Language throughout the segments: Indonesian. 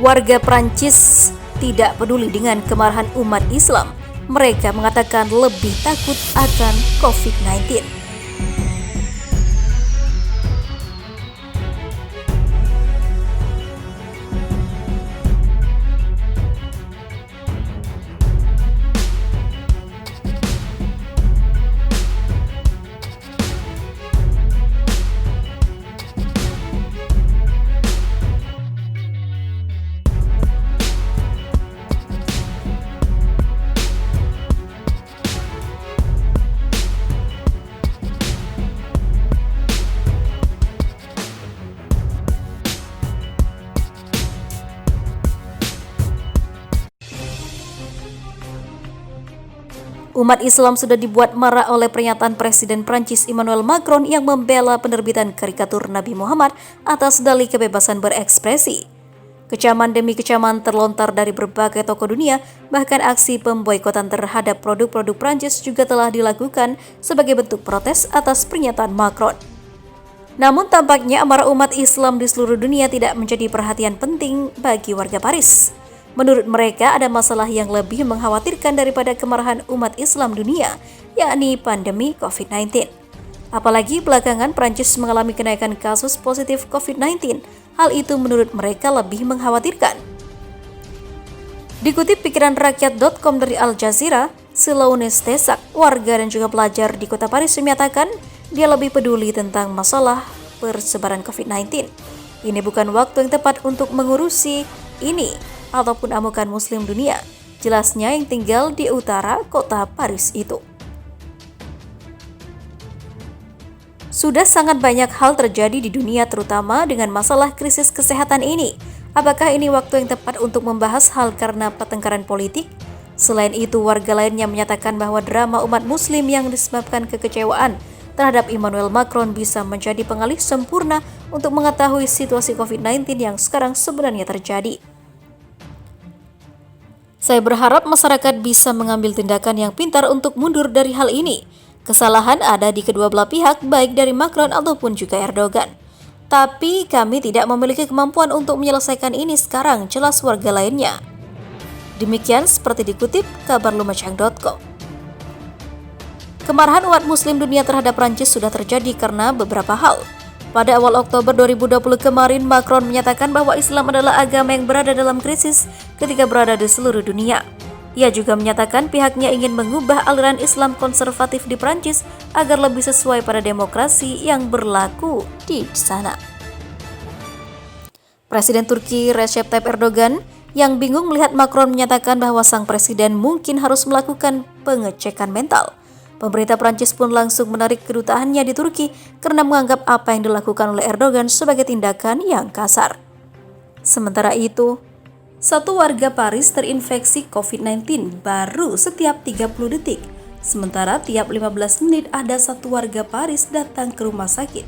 Warga Prancis tidak peduli dengan kemarahan umat Islam. Mereka mengatakan lebih takut akan COVID-19. Umat Islam sudah dibuat marah oleh pernyataan Presiden Prancis Emmanuel Macron yang membela penerbitan karikatur Nabi Muhammad atas dalih kebebasan berekspresi. Kecaman demi kecaman terlontar dari berbagai tokoh dunia, bahkan aksi pemboikotan terhadap produk-produk Prancis juga telah dilakukan sebagai bentuk protes atas pernyataan Macron. Namun tampaknya amarah umat Islam di seluruh dunia tidak menjadi perhatian penting bagi warga Paris. Menurut mereka, ada masalah yang lebih mengkhawatirkan daripada kemarahan umat Islam dunia, yakni pandemi COVID-19. Apalagi belakangan Prancis mengalami kenaikan kasus positif COVID-19. Hal itu menurut mereka lebih mengkhawatirkan. Dikutip pikiranrakyat.com dari Al Jazeera, Silounes Tesak, warga dan juga pelajar di kota Paris menyatakan dia lebih peduli tentang masalah persebaran COVID-19. Ini bukan waktu yang tepat untuk mengurusi ini ataupun amukan muslim dunia, jelasnya yang tinggal di utara kota Paris itu. Sudah sangat banyak hal terjadi di dunia terutama dengan masalah krisis kesehatan ini. Apakah ini waktu yang tepat untuk membahas hal karena pertengkaran politik? Selain itu, warga lainnya menyatakan bahwa drama umat muslim yang disebabkan kekecewaan terhadap Emmanuel Macron bisa menjadi pengalih sempurna untuk mengetahui situasi COVID-19 yang sekarang sebenarnya terjadi. Saya berharap masyarakat bisa mengambil tindakan yang pintar untuk mundur dari hal ini. Kesalahan ada di kedua belah pihak, baik dari Macron ataupun juga Erdogan. Tapi kami tidak memiliki kemampuan untuk menyelesaikan ini sekarang, jelas warga lainnya. Demikian seperti dikutip kabarlumajang.com. Kemarahan umat muslim dunia terhadap Prancis sudah terjadi karena beberapa hal. Pada awal Oktober 2020 kemarin, Macron menyatakan bahwa Islam adalah agama yang berada dalam krisis ketika berada di seluruh dunia. Ia juga menyatakan pihaknya ingin mengubah aliran Islam konservatif di Prancis agar lebih sesuai pada demokrasi yang berlaku di sana. Presiden Turki Recep Tayyip Erdogan yang bingung melihat Macron menyatakan bahwa sang presiden mungkin harus melakukan pengecekan mental. Pemerintah Prancis pun langsung menarik kedutaannya di Turki karena menganggap apa yang dilakukan oleh Erdogan sebagai tindakan yang kasar. Sementara itu, satu warga Paris terinfeksi COVID-19 baru setiap 30 detik. Sementara tiap 15 menit ada satu warga Paris datang ke rumah sakit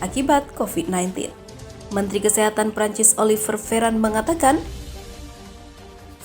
akibat COVID-19. Menteri Kesehatan Prancis Olivier Véran mengatakan,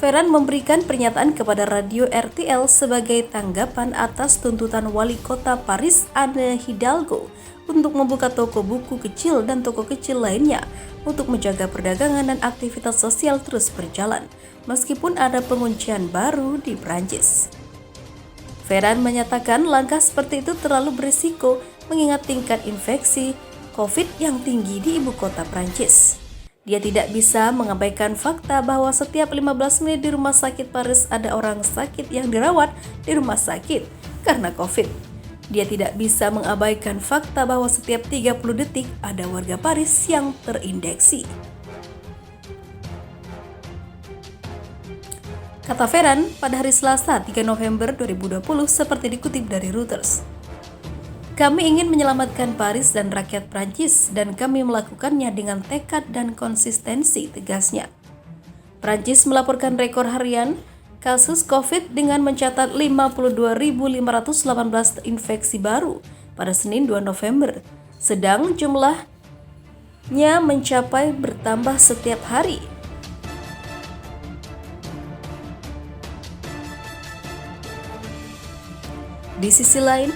Véran memberikan pernyataan kepada radio RTL sebagai tanggapan atas tuntutan wali kota Paris Anne Hidalgo untuk membuka toko buku kecil dan toko kecil lainnya untuk menjaga perdagangan dan aktivitas sosial terus berjalan, meskipun ada penguncian baru di Prancis. Véran menyatakan langkah seperti itu terlalu berisiko mengingat tingkat infeksi COVID yang tinggi di ibu kota Prancis. Dia tidak bisa mengabaikan fakta bahwa setiap 15 menit di rumah sakit Paris ada orang sakit yang dirawat di rumah sakit karena COVID. Dia tidak bisa mengabaikan fakta bahwa setiap 30 detik ada warga Paris yang terinfeksi. Kata Véran pada hari Selasa 3 November 2020 seperti dikutip dari Reuters. Kami ingin menyelamatkan Paris dan rakyat Prancis dan kami melakukannya dengan tekad dan konsistensi, tegasnya. Prancis melaporkan rekor harian kasus COVID dengan mencatat 52.518 infeksi baru pada Senin 2 November, sedang jumlahnya mencapai bertambah setiap hari. Di sisi lain,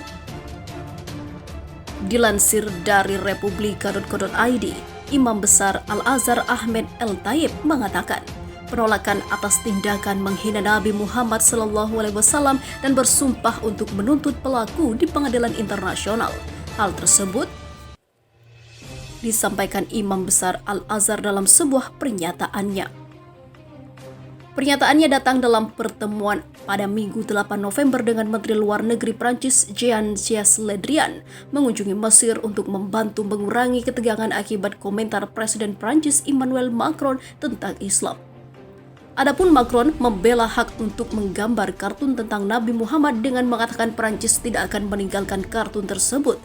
dilansir dari republika.co.id, Imam Besar Al-Azhar Ahmed El Tayyib mengatakan, penolakan atas tindakan menghina Nabi Muhammad SAW dan bersumpah untuk menuntut pelaku di pengadilan internasional. Hal tersebut disampaikan Imam Besar Al-Azhar dalam sebuah pernyataannya. Pernyataannya datang dalam pertemuan pada Minggu 8 November dengan Menteri Luar Negeri Prancis Jean-Yves Le Drian mengunjungi Mesir untuk membantu mengurangi ketegangan akibat komentar Presiden Prancis Emmanuel Macron tentang Islam. Adapun Macron membela hak untuk menggambar kartun tentang Nabi Muhammad dengan mengatakan Prancis tidak akan meninggalkan kartun tersebut.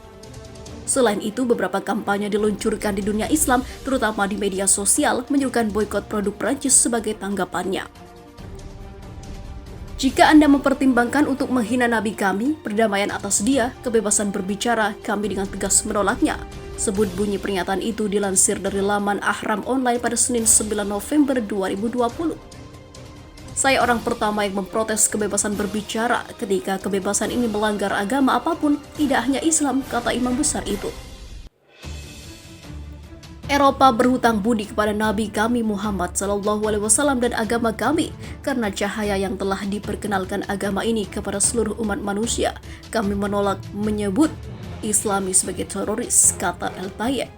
Selain itu, beberapa kampanye diluncurkan di dunia Islam, terutama di media sosial, menyerukan boikot produk Prancis sebagai tanggapannya. Jika Anda mempertimbangkan untuk menghina Nabi kami, perdamaian atas dia, kebebasan berbicara, kami dengan tegas menolaknya. Sebut bunyi pernyataan itu dilansir dari laman Ahram Online pada Senin 9 November 2020. Saya orang pertama yang memprotes kebebasan berbicara ketika kebebasan ini melanggar agama apapun, tidak hanya Islam, kata Imam Besar itu. Eropa berhutang budi kepada Nabi kami Muhammad SAW dan agama kami karena cahaya yang telah diperkenalkan agama ini kepada seluruh umat manusia. Kami menolak menyebut Islami sebagai teroris, kata El-Tayeb.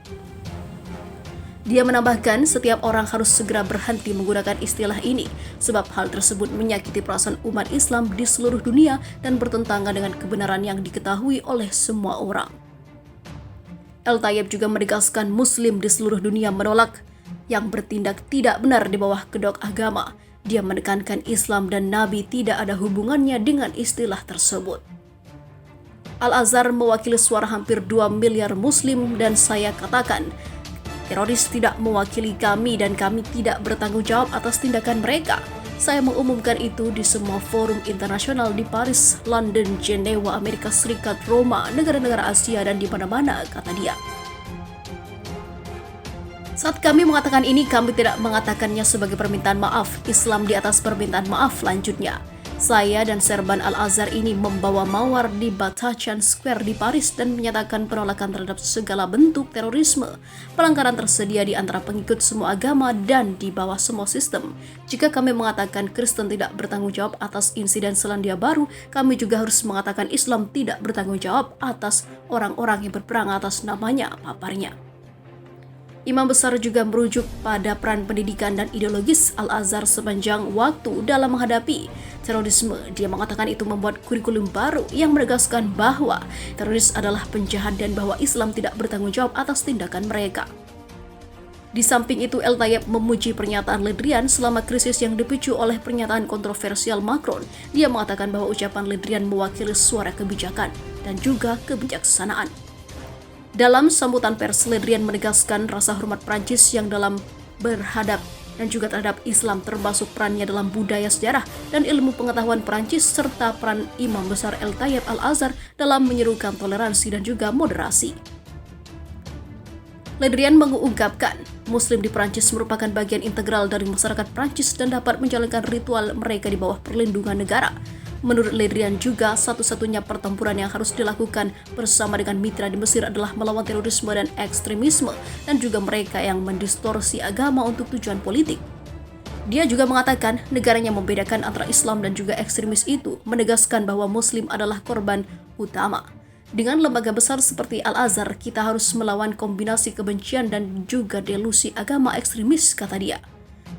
Dia menambahkan setiap orang harus segera berhenti menggunakan istilah ini sebab hal tersebut menyakiti perasaan umat Islam di seluruh dunia dan bertentangan dengan kebenaran yang diketahui oleh semua orang. El-Tayeb juga menegaskan Muslim di seluruh dunia menolak yang bertindak tidak benar di bawah kedok agama. Dia menekankan Islam dan Nabi tidak ada hubungannya dengan istilah tersebut. Al-Azhar mewakili suara hampir 2 miliar Muslim dan saya katakan, teroris tidak mewakili kami dan kami tidak bertanggung jawab atas tindakan mereka. Saya mengumumkan itu di semua forum internasional di Paris, London, Jenewa, Amerika Serikat, Roma, negara-negara Asia, dan di mana-mana, kata dia. Saat kami mengatakan ini, kami tidak mengatakannya sebagai permintaan maaf. Islam di atas permintaan maaf, lanjutnya. Saya dan Serban Al-Azhar ini membawa mawar di Bataclan Square di Paris dan menyatakan penolakan terhadap segala bentuk terorisme. Pelanggaran tersedia di antara pengikut semua agama dan di bawah semua sistem. Jika kami mengatakan Kristen tidak bertanggung jawab atas insiden Selandia Baru, kami juga harus mengatakan Islam tidak bertanggung jawab atas orang-orang yang berperang atas namanya, paparnya. Imam Besar juga merujuk pada peran pendidikan dan ideologis Al-Azhar sepanjang waktu dalam menghadapi terorisme. Dia mengatakan itu membuat kurikulum baru yang menegaskan bahwa teroris adalah penjahat dan bahwa Islam tidak bertanggung jawab atas tindakan mereka. Di samping itu, El-Tayeb memuji pernyataan Le Drian selama krisis yang dipicu oleh pernyataan kontroversial Macron. Dia mengatakan bahwa ucapan Le Drian mewakili suara kebijakan dan juga kebijaksanaan. Dalam sambutan pers, Le Drian menegaskan rasa hormat Prancis yang dalam berhadap dan juga terhadap Islam, termasuk perannya dalam budaya sejarah dan ilmu pengetahuan Prancis serta peran Imam Besar El-Tayeb Al-Azhar dalam menyerukan toleransi dan juga moderasi. Le Drian mengungkapkan, Muslim di Prancis merupakan bagian integral dari masyarakat Prancis dan dapat menjalankan ritual mereka di bawah perlindungan negara. Menurut Le Drian juga, satu-satunya pertempuran yang harus dilakukan bersama dengan mitra di Mesir adalah melawan terorisme dan ekstremisme dan juga mereka yang mendistorsi agama untuk tujuan politik. Dia juga mengatakan negaranya membedakan antara Islam dan juga ekstremis itu, menegaskan bahwa Muslim adalah korban utama. Dengan lembaga besar seperti Al-Azhar, kita harus melawan kombinasi kebencian dan juga delusi agama ekstremis, kata dia.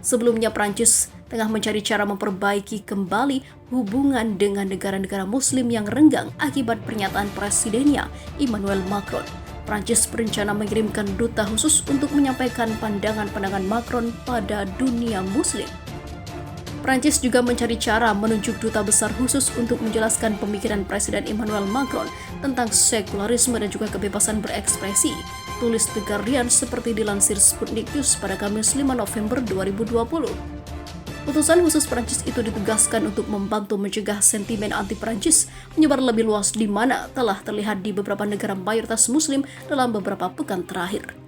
Sebelumnya, Prancis tengah mencari cara memperbaiki kembali hubungan dengan negara-negara Muslim yang renggang akibat pernyataan presidennya Emmanuel Macron. Prancis berencana mengirimkan duta khusus untuk menyampaikan pandangan-pandangan Macron pada dunia Muslim. Prancis juga mencari cara menunjuk duta besar khusus untuk menjelaskan pemikiran Presiden Emmanuel Macron tentang sekularisme dan juga kebebasan berekspresi, tulis The Guardian seperti dilansir Sputnik News pada Kamis 5 November 2020. Utusan khusus Prancis itu ditugaskan untuk membantu mencegah sentimen anti-Prancis menyebar lebih luas di mana telah terlihat di beberapa negara mayoritas Muslim dalam beberapa pekan terakhir.